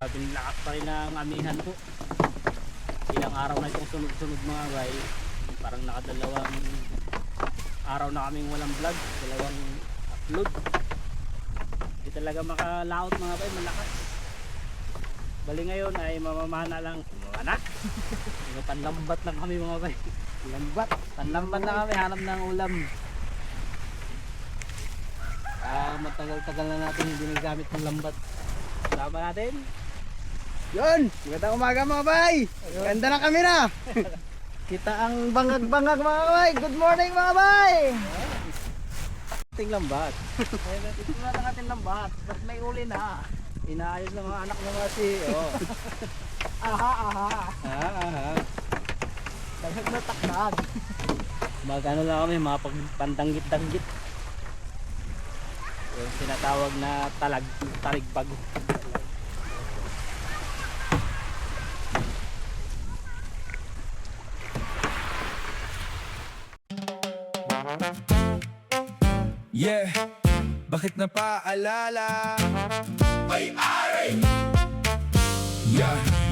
Lakas pa rin ang amihan po. Ilang araw na itong sunod-sunod mga bay. Parang nakadalawang araw na kaming walang vlog, dalawang upload. Hindi talaga makalaot mga bay, malakas. Bali ngayon ay mamamana lang. Mamamana? Panlambat lang kami mga bay. Lambat. Panlambat na kami, hanap ng ulam. Matagal-tagal na natin hindi nagamit ng lambat. Sama natin. Yun! Magandang umaga mga bay! Ganda na kami na! Kita ang bangag-bangag mga bay! Good morning mga bay! Ating lambat. Ito na ating lambat. Ba't may uli na? Inaayos ng mga anak ng si. Oh. Aha, aha! Aha. Dagdag na takdag. Magano lang kami, mga pandanggit-danggit. Yung tinatawag na taligbag. Yeah, bakit napaalala? May-ari!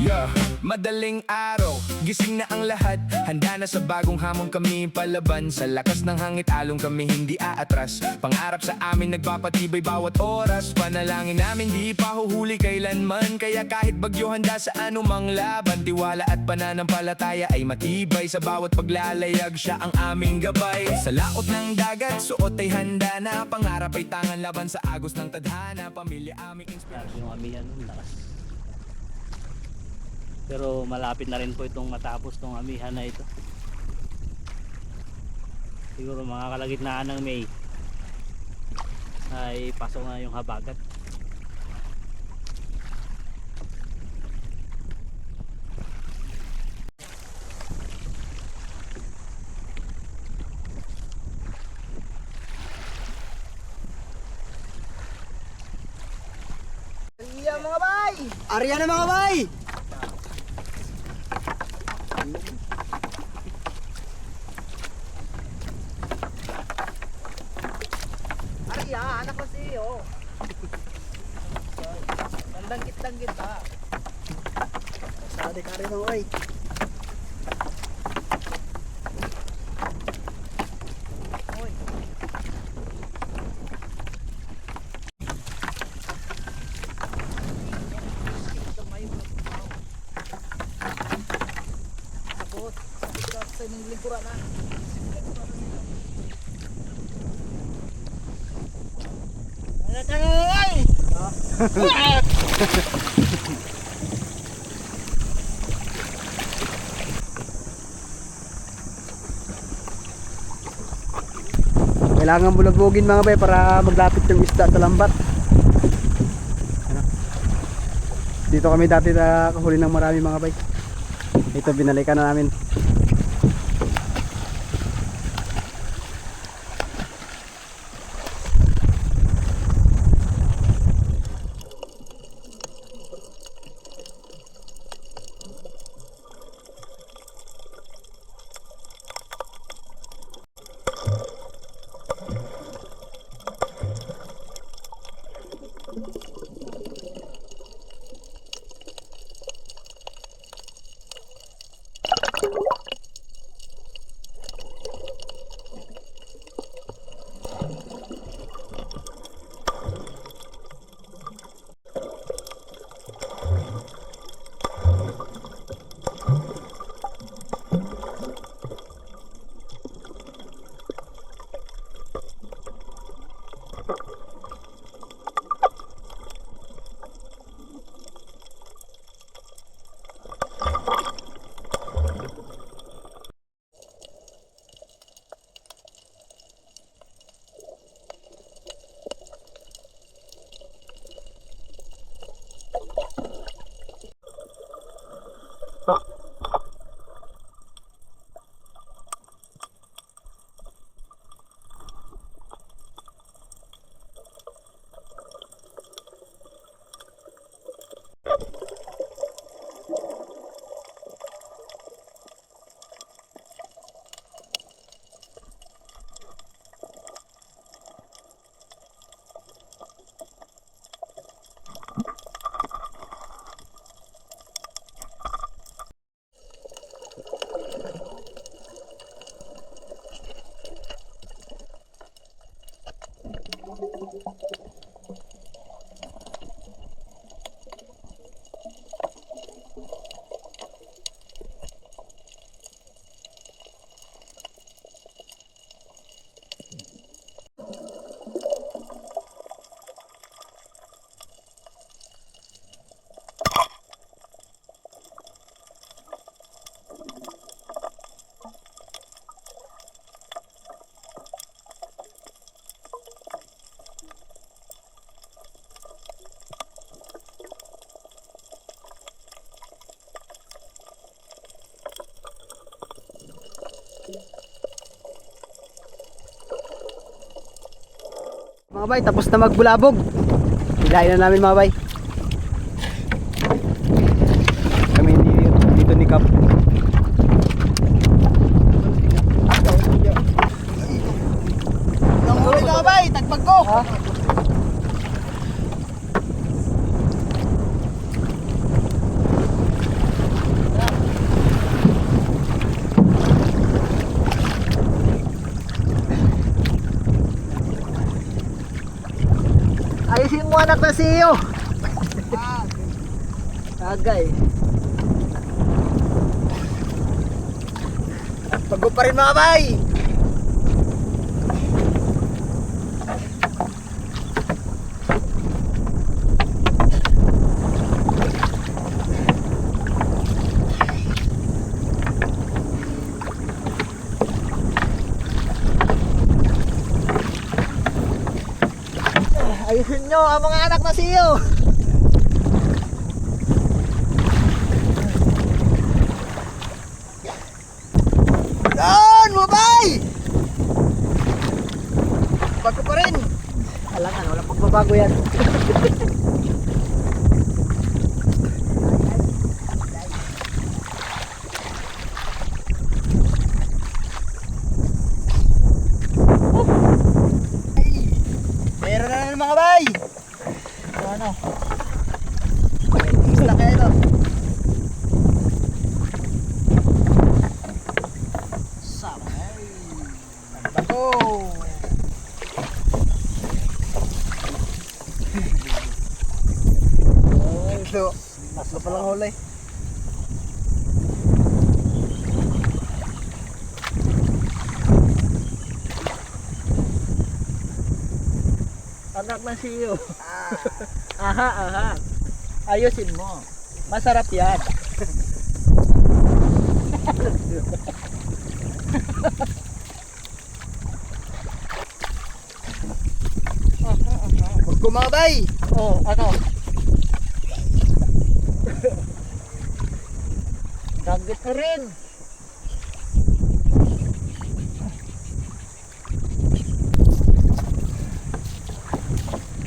Yeah, madaling araw, gising na ang lahat. Handa na sa bagong hamon kami palaban. Sa lakas ng hangit along kami hindi aatras. Pangarap sa amin nagpapatibay bawat oras. Panalangin namin di pa huhuli kailanman. Kaya kahit bagyo handa sa anumang laban. Tiwala at pananampalataya ay matibay. Sa bawat paglalayag siya ang aming gabay. Sa laot ng dagat, suot ay handa na. Pangarap ay tangan laban sa agos ng tadhana. Pamilya aming inspirasyon. Yung amihan nun, lakas. Pero malapit na rin po itong matapos tong amihan na ito. Siguro mga kalagitnaan ng May ay pasok na yung habagat. Ariya mga bay! Ariya na mga bay! Ariya, anak ko siyo. Danggit-danggit ha. Sabi ka rin mo ay. Oy. Sabot. Sabot sa inyong lingkuran ha. Kailangan bulagbugin mga bay para maglapit yung isda sa lambat. Ano? Dito kami dati nakahuli ng marami mga bay. Ito binalikan na namin. Mga bay, tapos na magbulabog. Hilahin na namin mga bay. Kami dito ni Kap. Nanghuli mga bay, tagpag ko. Ayusin mo anak na siyo. Agay. Bago pa rin mga bay. Ayusin nyo ang mga anak na siyo. Yan, mabay! Bago pa rin. Alangan, wala pagbabago yan. Meron na naman mga bay. Ano? Isla kayo ito. Sabay. Bago. Ito. Maslo palang huli. Anak na siyo. Aha, aha. Ayusin mo. Masarap yan. Huwag kumabay. Oh, ano? Gagit na rin.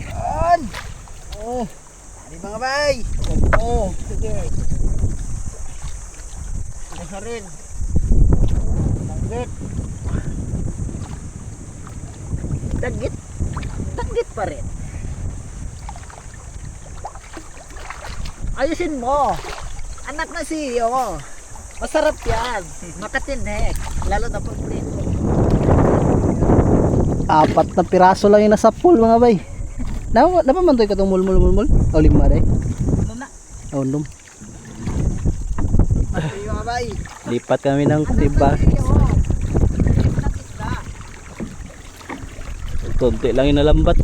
Yan. Oh. Ano mga bay? Oh, sige. Ano na rin? Gagit. Dagit. Dagit pa rin. Ayusin mo. Anak na siyo. Masarap yan. Makatinik. Lalo na pag prito. 4 na piraso lang yung nasa pool mga bay. Napamantoy ka itong mulmul. O 5 day. Ano na? O 6. Mga bay. Lipat kami ng tiba. Kunti lang yung nalambat.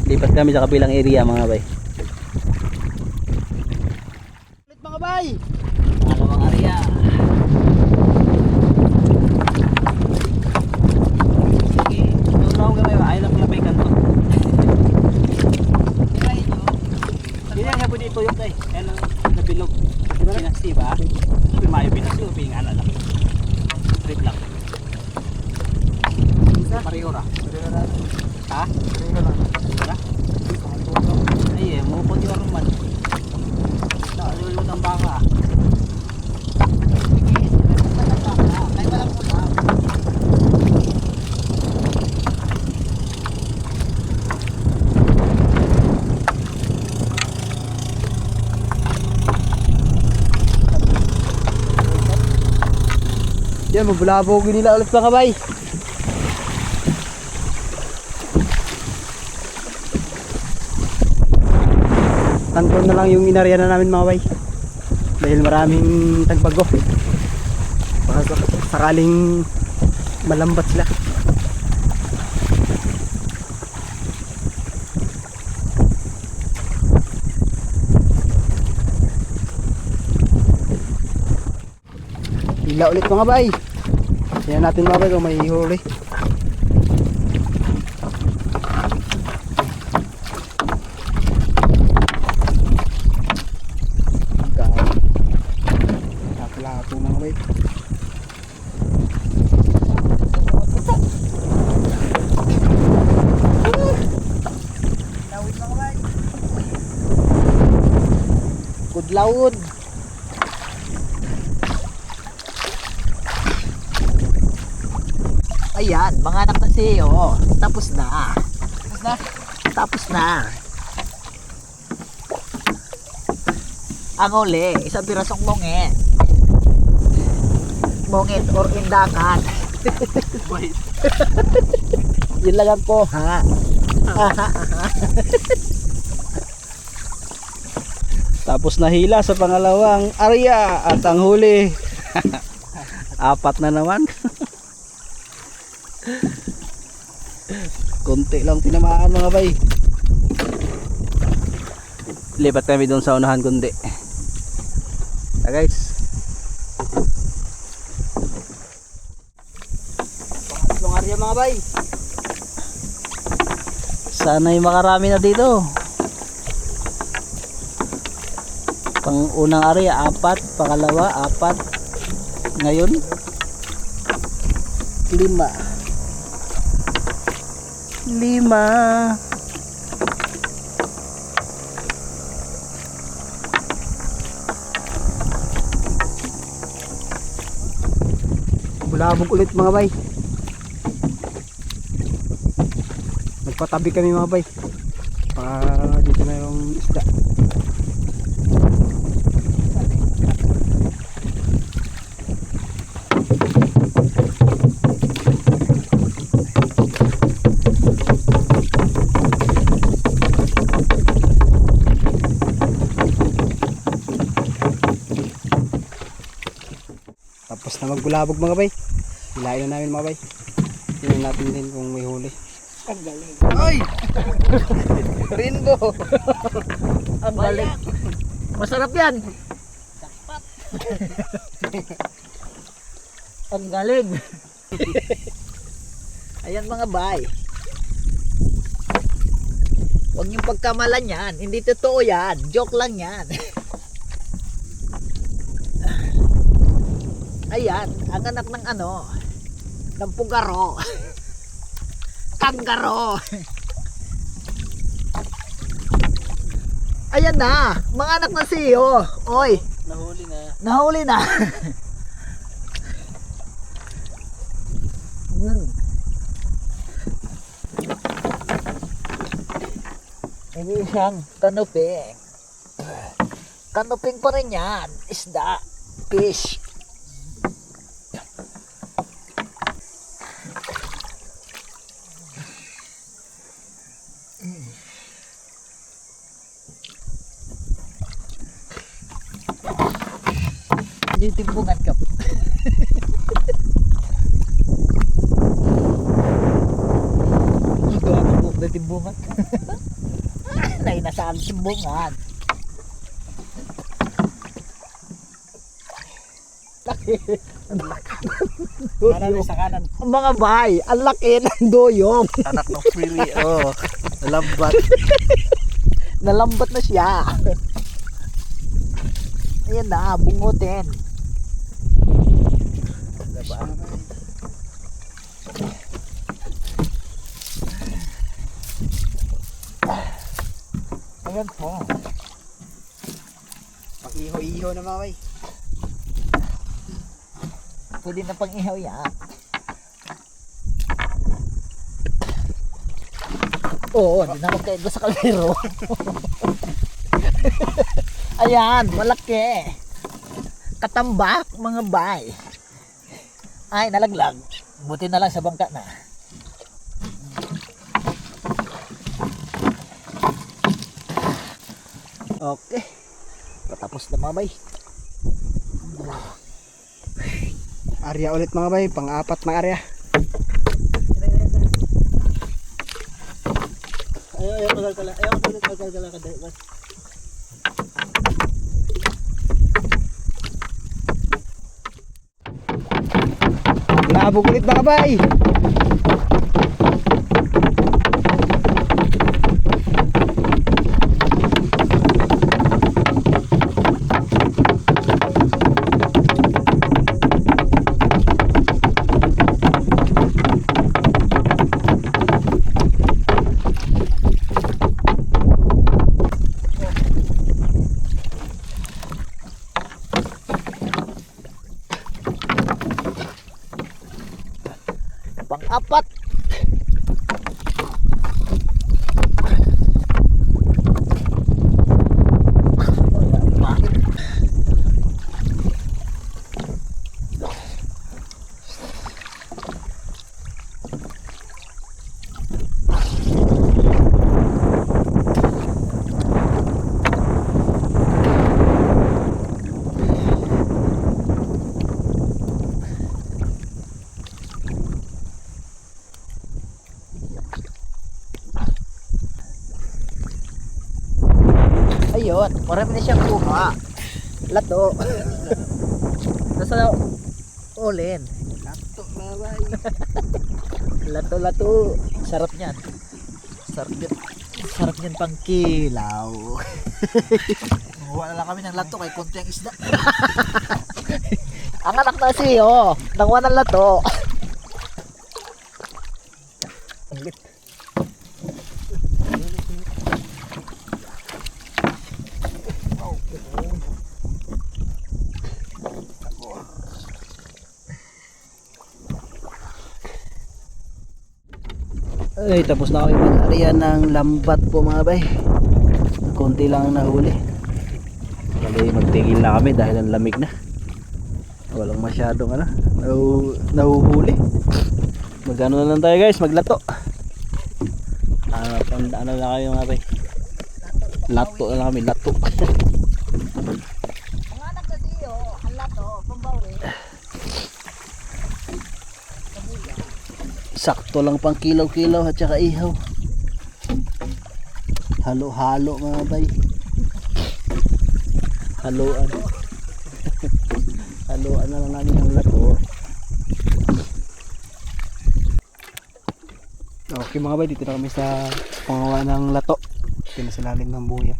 Lipat kami sa kabilang area mga bay. Ulit mga bay. Dalawang area. Sige, nung gamay ba? Ayaw lang labay kanto. Hindi nga po dito yung tay. Yan ang nabilog. Pinasti ba? Pimayo pinasti o piningana lang. Trip lang. Pareho ra. Ha? Pareho lang. Ay eh, mukod yung aruman. Nakalulot ang baka. Ay walang puta. Yan, mabulabog nila ulit mga kabay. kanto na lang yung inarya na namin mga bay. Dahil maraming tagbago. Baka sakaling malambat sila. Hila ulit mga bay. Tingnan natin mga bay kung may huli. Lapo mga bay. Lawid mga bay. Kudlawod. Ayan, mga anak na siyo. Tapos na. Tapos na. Tapos na. Ang uli, isang pirasong mongit. Mongit or indakan. Yun lang ang kuha. Tapos nahila sa pangalawang area at ang huli. Apat na naman. Konti lang tinamaan mga bay. Lipat kami doon sa unahan kundi. Guys. Pangatlong area mga bay. Sana'y makarami na dito. Pang unang area 4, pangalawa 4. Ngayon 5. 5. Bulabog ulit mga bay. Nagpatabi kami mga bay. Para dito na yung isda. Tapos na magbulabog mga bay. Hilain na namin mga bay. Tingnan natin din kung may huli. Ang galing. Ay! Rainbow! Ang galing. Masarap yan. Ang galing. Ayan mga bay. Huwag niyong pagkamalan yan. Hindi totoo yan. Joke lang yan. Ayan, ang anak ng ano, ng pugaro. Kanggaro. Ayan na, mga anak ng siyo. Oy, Nahuli na. nahuli na. Ini isang kanuping. Kanuping pa rin yan. Isda. Fish. Yung timbungan ka. Ito ang buhok na timbungan. Nay nasa ang timbungan. Kanan sa kanan. Mga bay, ang laki ng doyong. Anak ng free. Oh, nalambat. Nalambat na siya. Ayan na, bungutin. Ayan po. Pag-iho-iho na mga bay. Pwede na pang ihaw yan. Oo, hindi na magkaigo sa kalero. Ayan, malaki. Katambak, mga bay. Ay, nalaglag. Buti na lang sa bangka na. Okay. Patapos na mga bay. Area ulit mga bay, pang-apat na area. Ayaw magalkala. Ayaw magalkala ka dahil. Labog ulit mga bay. Pang-apat. Ayun, marami na siyang kuha. Lato. Nasa ulin. Lato mga bay. Lato. Sarap niyan. Sarap niyan pang kilaw. Wala lang kami ng lato kay konti ang isda. Ang anak na siyo, nangwa ng lato. Ang lit. Ay, tapos na kami mag-area ng lambat po mga bay. Konti lang ang nahuli. Kali magtigil na kami dahil ang lamig na. Walang masyadong nahuhuli. Magano na lang tayo guys, maglato. Ano na kayo mga bay? Lato na lang kami, lato. Ang anak na siyo, ang lato, pambawi. Sakto lang pang kilaw-kilaw at saka ihaw. Halo-halo mga bay. Haluan. Haluan na lang namin ang lato. Okay mga bay, dito na kami sa pangawa ng lato. Pinasilalim ng buya.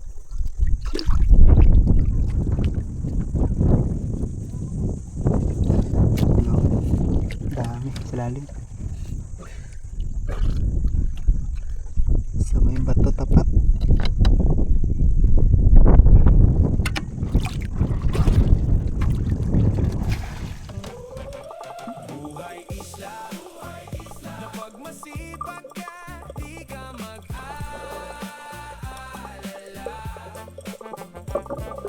Dami silalim. Sa may bato tapat. Buhay isla, na pag masipag ka, di ka mag-aalala.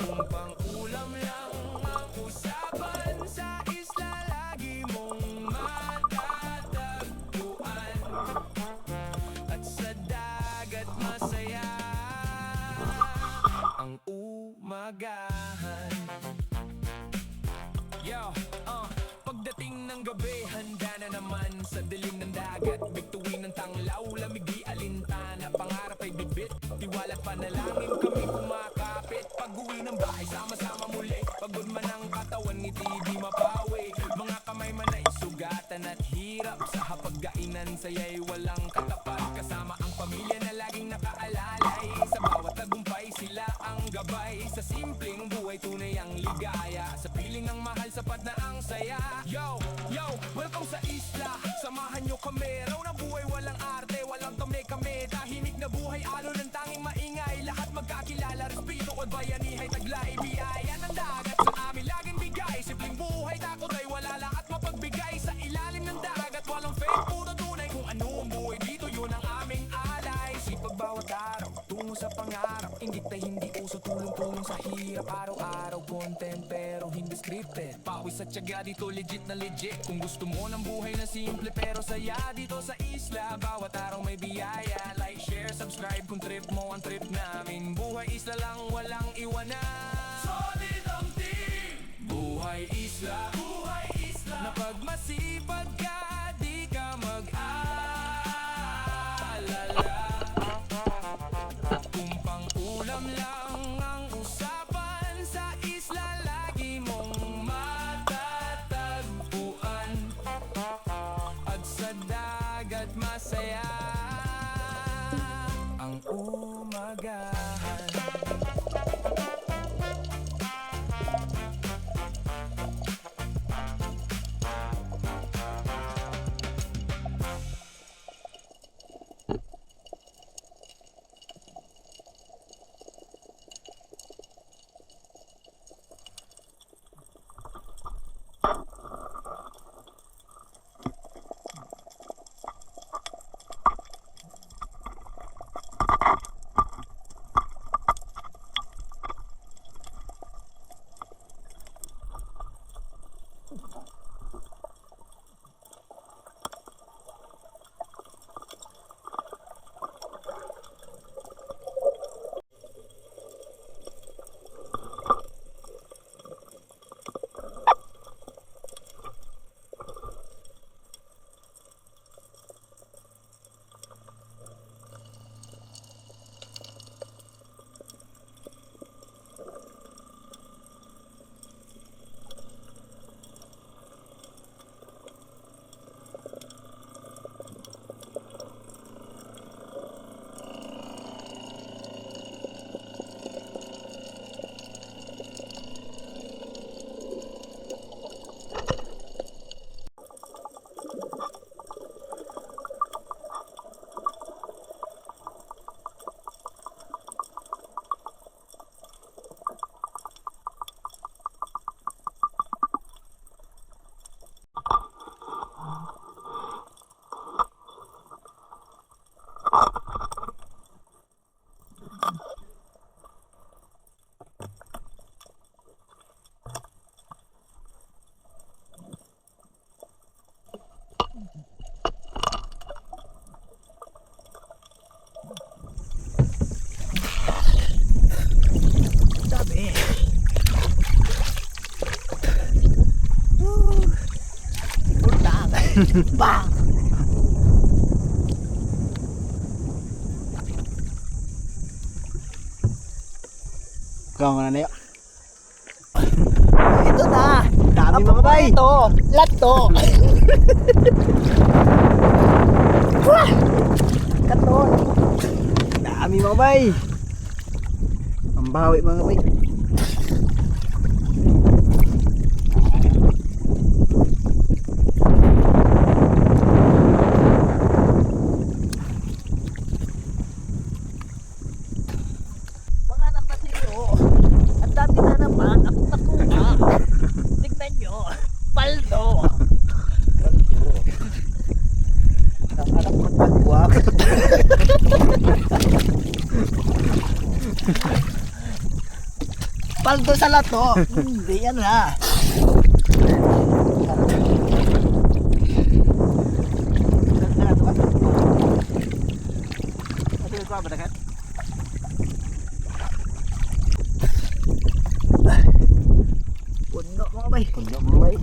Kung pang-ulam lang ang usapan, sa isla lagi mong matatagpuan. At sa dagat masaya ang umagahan. Yo, pagdating ng gabi, handa na naman sa dilim ng dagat. Bituin ng tanglaw, lamig di alintana. Pangarap ay bibit, tiwala't panalangin kami kumakapit. Pag-uwi ng bahay, sama-sama muli. Pagod man ang katawan, ngiti di mapawi. Mga kamay man ay sugatan at hirap. Sa hapag-gainan, saya'y walang katapat. Kasama ang pamilya na laging nakaalalay. Sa bawat tagumpay, sila ang gabay. Sa simpleng buhay, tunay ang ligaya. Sa piling ng mahal, sapat na ang saya. Yo, welcome sa isla. Samahan nyo kami. Raw na buhay, walang arte, walang kami. Tahimik na buhay, alo ng tanging maingay. Lahat magkakilala, respeto ko't bayanihay. Taglay, biyaya ng dagat sa amin laging bigay. Simpleng buhay, takot ay wala lang at mapagbigay. Sa ilalim ng dagat, walang fake, puro tunay. Kung ano ang buhay dito, yun ang aming alay. Sipag bawat araw, tungo sa pangarap. Ingit ay hindi uso, tulong-tulong sa hirap. Araw-araw daw content pero hindi scripted. Pawis at tiyaga dito legit na legit. Kung gusto mo ng buhay na simple pero saya dito sa isla, bawat araw may biyaya. Like, share, subscribe kung trip mo ang trip namin. Buhay isla lang, walang iwanan. Solid ang team. Buhay isla, buhay isla. Na pag masipag ka, di ka mag-alala. Kung pang-ulam lang ang usapan, sa isla lagi mong matatagpuan. At sa dagat masaya ang umagahan. Dami. Utang. Bang. Kaya nga na yun. Ito na. Dami Apa mga bay. Ito. Lato. Katon. Dami mga bay. Ang bawi mga bay. Mga anak na sino. Ang dami na naman. Ako nakuha. Tignan nyo. Paldo. Ang anak ko tagwak. Paldo sa lato. Hindi yan na. Pundo mga bay. Pundo mga bay.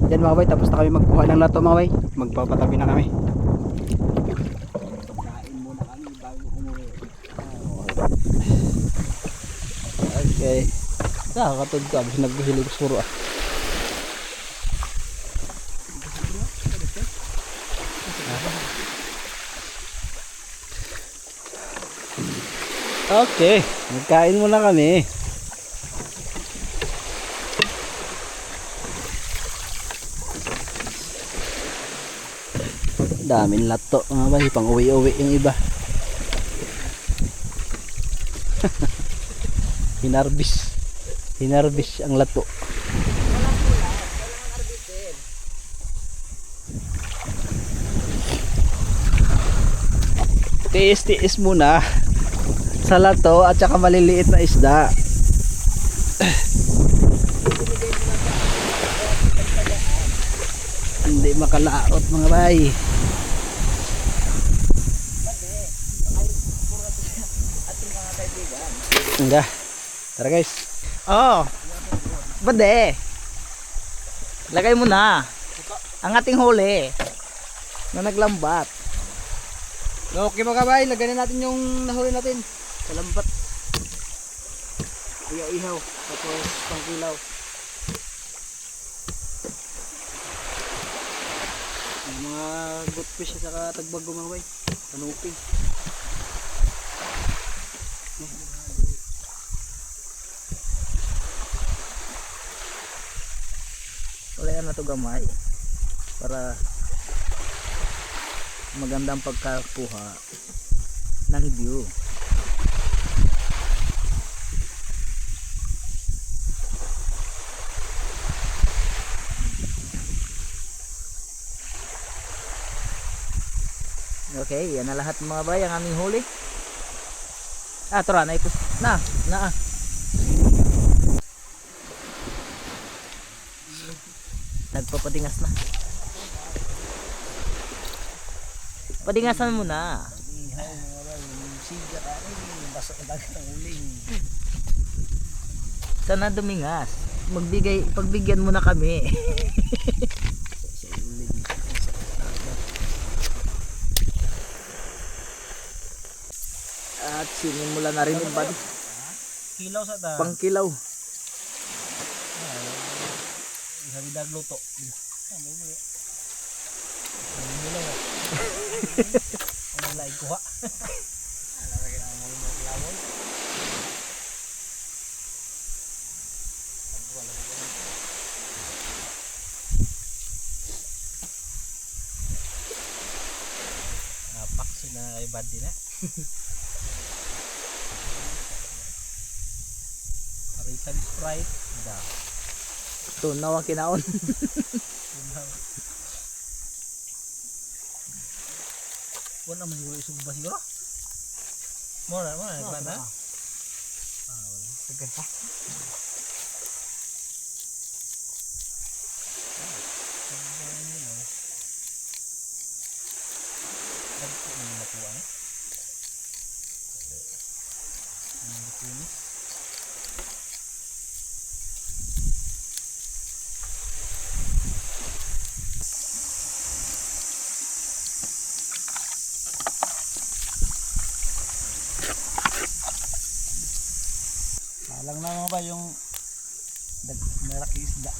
Yan mga bay, tapos na kami magkuha ng lato mga bay. Magpapatabi na kami. Kain muna kami bago umuwi. Okay. Nakakatod ka, kasi naghihilig suro ah. Okay, magkain muna kami. Daming lato mga bay, pang uwi-uwi yung iba. Hinarbis ang lato. Tiis-tiis muna sa lato at saka maliliit na isda. Hindi makalaot mga bay. Nga. Tara guys. Oh. Bade. Lagay mo na ang ating huli na naglambat. Okay mga bay, lagyan na natin yung nahuli natin. Salambat. Ihaw-ihaw. Tapos pangkilaw. Yung mga good fish at saka tagbago mga bay. Kanuping. Wala na to gamay para magandang pagkakuha ng view. Okay, yan na lahat mga bay ang aming huli. Tara na ito. Na. Nagpapadingas na. Padingasan mo na. Sana dumingas. Pagbigyan mo na kami. At sinimula na rin yung bad. Kilaw sa ta. Pangkilaw. Sabi dagluto. Ang laig kuha. Napak sila kay Bandi na. Harisan Sprite. Da. Tunaw ang kinaon. Wala man siguro isugba siguro. Mora ba na? Wala. Tegan pa. Alang na mga ba yung malaki isda.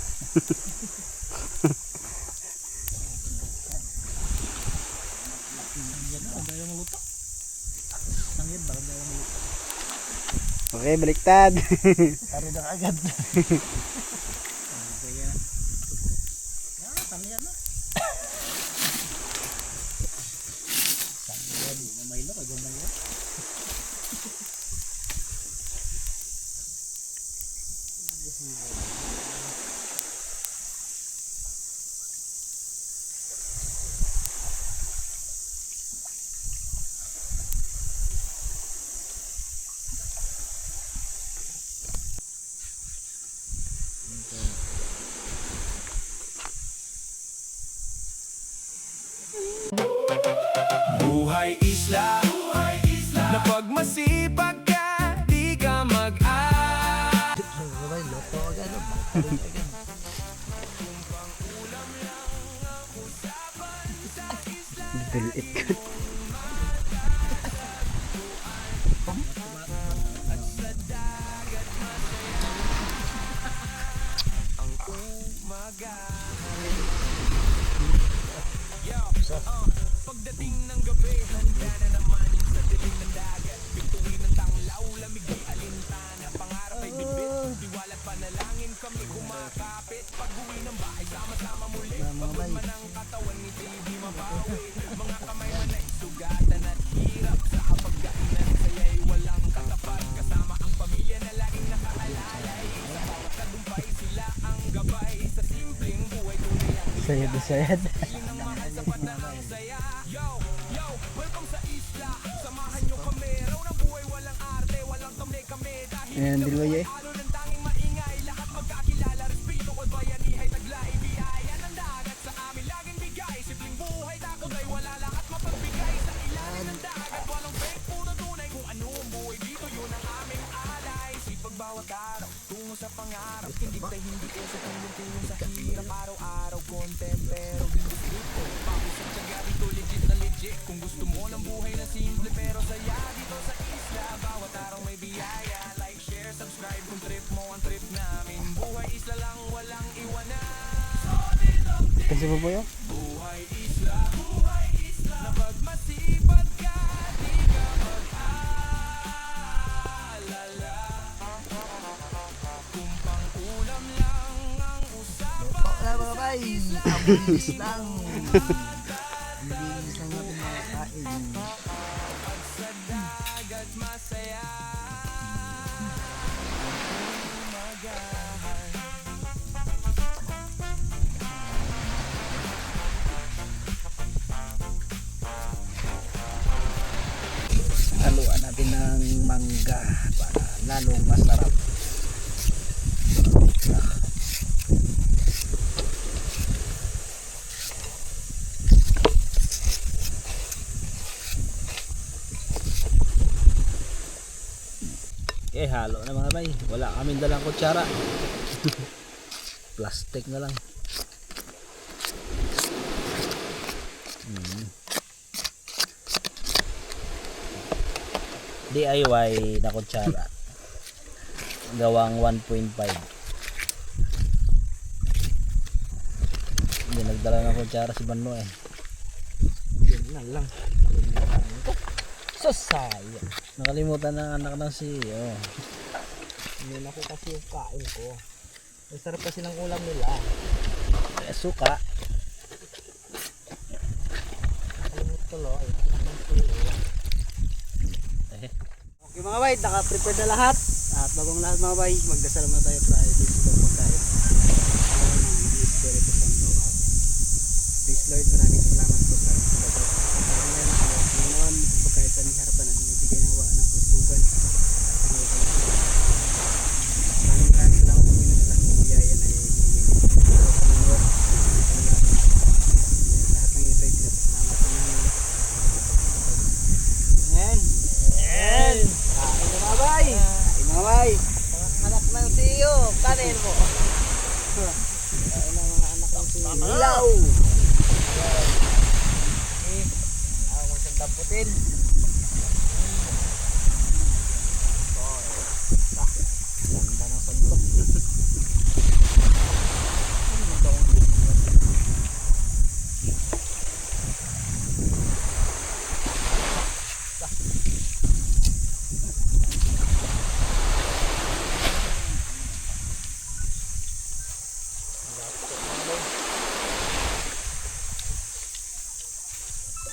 Okay, baliktad. Taro na agad. Tamiyan na. Tamiyan na maylo kay gamay na. Buhay isla, na pag masipag ka, di ka mag-a. Loto agad. Dilit ka. Pagdating ng gabi, handa na naman sa dilim ng dagat. Pintuin ng tanglaw, lamig ay alintana. Pangarap ay bibit, tiwala't panalangin kami kumakapit. Pag-uwi ng bahay, sama-sama muli. Pagod man ang katawan, ngiti di mabawi. Mga kamay man ay sugatan at hirap. Sa kapagkainan, saya'y walang katapat. Kasama ang pamilya na laging nakaalalay. Sa bawat tagumpay, sila ang gabay. Sa simpleng buhay, tunay ang Sayad. sapat ng saya. Yo, welcome sa isla. Sa Ayan, dilway eh. Kasi po po yun? Wala mga bay. Ang bilis lang. Ang bilis lang natin makakain. Haluan natin ng mangga para lalong masarap. Okay, halo na mga bay. Wala kaming dalang kutsara. Plastic na lang. DIY na kutsara. Gawang 1.5. Hindi nagdala ng kutsara si Banlo eh. Yun na lang. So sayang. Nakalimutan ng anak ng CEO. Hindi na ko kasi yung kain ko. Ang sarap kasi ng ulam nila. Eh, suka. Kalimut tuloy. Okay mga bay, naka-prepare na lahat. At bagong lahat mga bay, magdasal muna tayo para i-bless ko po tayo. Espiritu Santo. Praise Lord, maraming salamat po sa pagkakataon. Panginoon, pagkait sa aming harapan at bibigyan ng wala ng kalusugan. Maraming salamat po Panginoon sa lahat ng biyaya na ibigay niyo. Panginoon, lahat ng ito ay pinapasalamat ko namin. Amen. Amen. Kain na mga bay. Kain mga bay. Mga anak ng CEO, kanin mo. Kain ng mga anak ng CEO. Ilaw. Ako mo siyang taputin. Ganda ng sandok.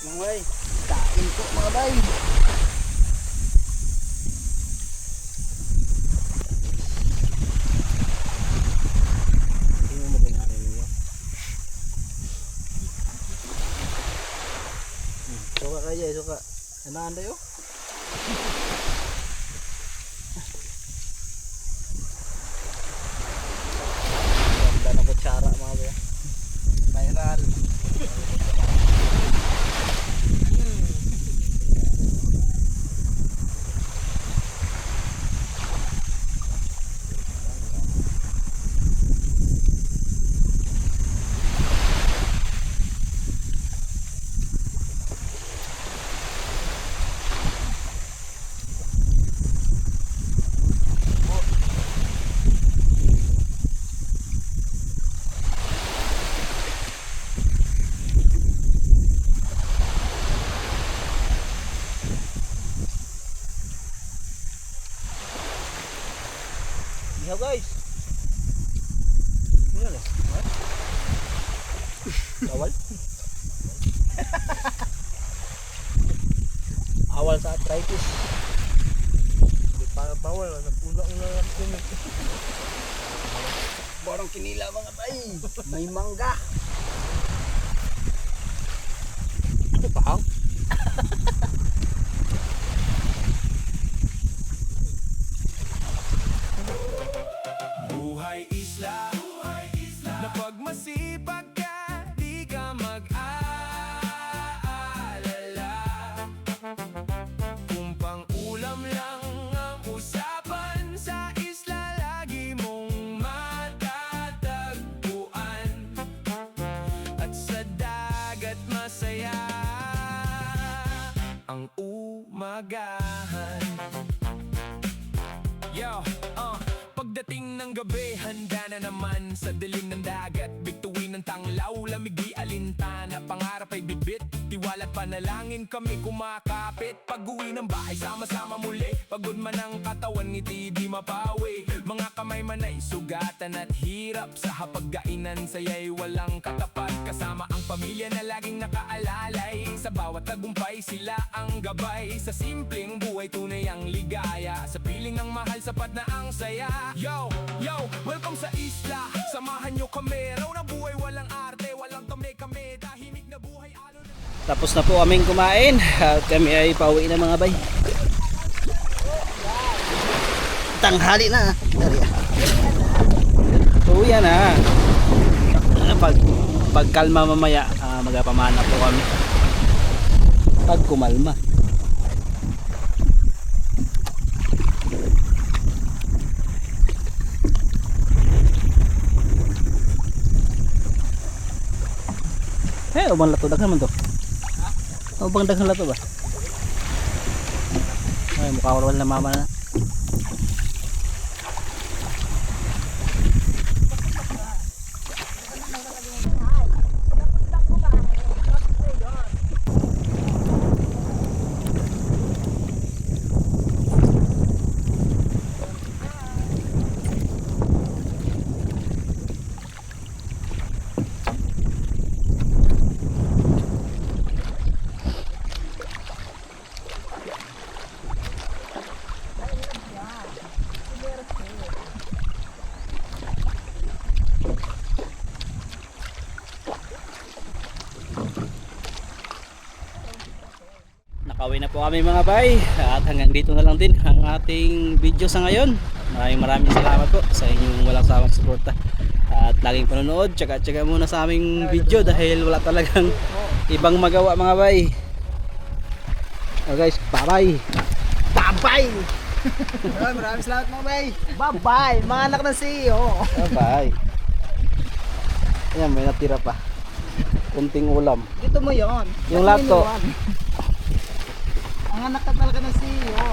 Mga bay. Kain po mga bay. Tingnan mo kung ano ninyo. Suka kaya, suka. Anaan tayo? Ganda ng kutsara mga bay. Viral. Ihaw guys. Ano na? Bawal? Awal sa arthritis. Hindi pa bawal, nagpulang na natin. Borong kinila mga bay. May mangga. Ano pa? umagahan. Yo, pagdating ng gabi, handa na naman sa dilim ng dagat. Bituin ng tanglaw, lamig di alintana. Pangarap ay bibit, tiwala't panalangin kami kumakapit. Pag-uwi ng bahay, sama-sama muli. Pagod man ang katawan, ngiti di mapawi. Mga kamay man ay sugatan at hirap. Sa hapag-kainan, saya'y walang katapat. Kasama ang pamilya na laging nakaalalay. Sa bawat tagumpay, sila ang gabay. Sa simpleng buhay, tunay ang ligaya. Sa piling ng mahal, sapat na ang saya. Yo, welcome sa isla. Samahan nyo kami, raw na buhay, walang arte, walang kami, tahimik na buhay, alo na. Tapos na po kaming kumain at kami ay pauwi na mga bay. Tanghali na. Uwi na. Pagkalma mamaya, magapamana po kami. Pag kumalma. Ubang lato daghan man to. Ubang daghan lato ba? Ay mukha wala na mama na. Nakauwi na po kami mga bay at hanggang dito na lang din ang ating video sa ngayon. Maraming salamat po sa inyong walang sawang suporta at laging panonood. Tsaga muna sa aming video dahil wala talagang ibang magawa mga bay. So guys, bye bye. Maraming salamat mga bay. Bye bye mga anak ng CEO. Bye bye. Ayan, may natira pa. Kunting ulam. Dito mo yon. Yung lato. Ang anak ka talaga ng CEO.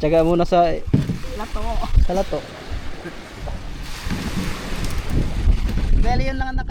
Tsaga muna sa Lato. lato. Dahil yun lang anak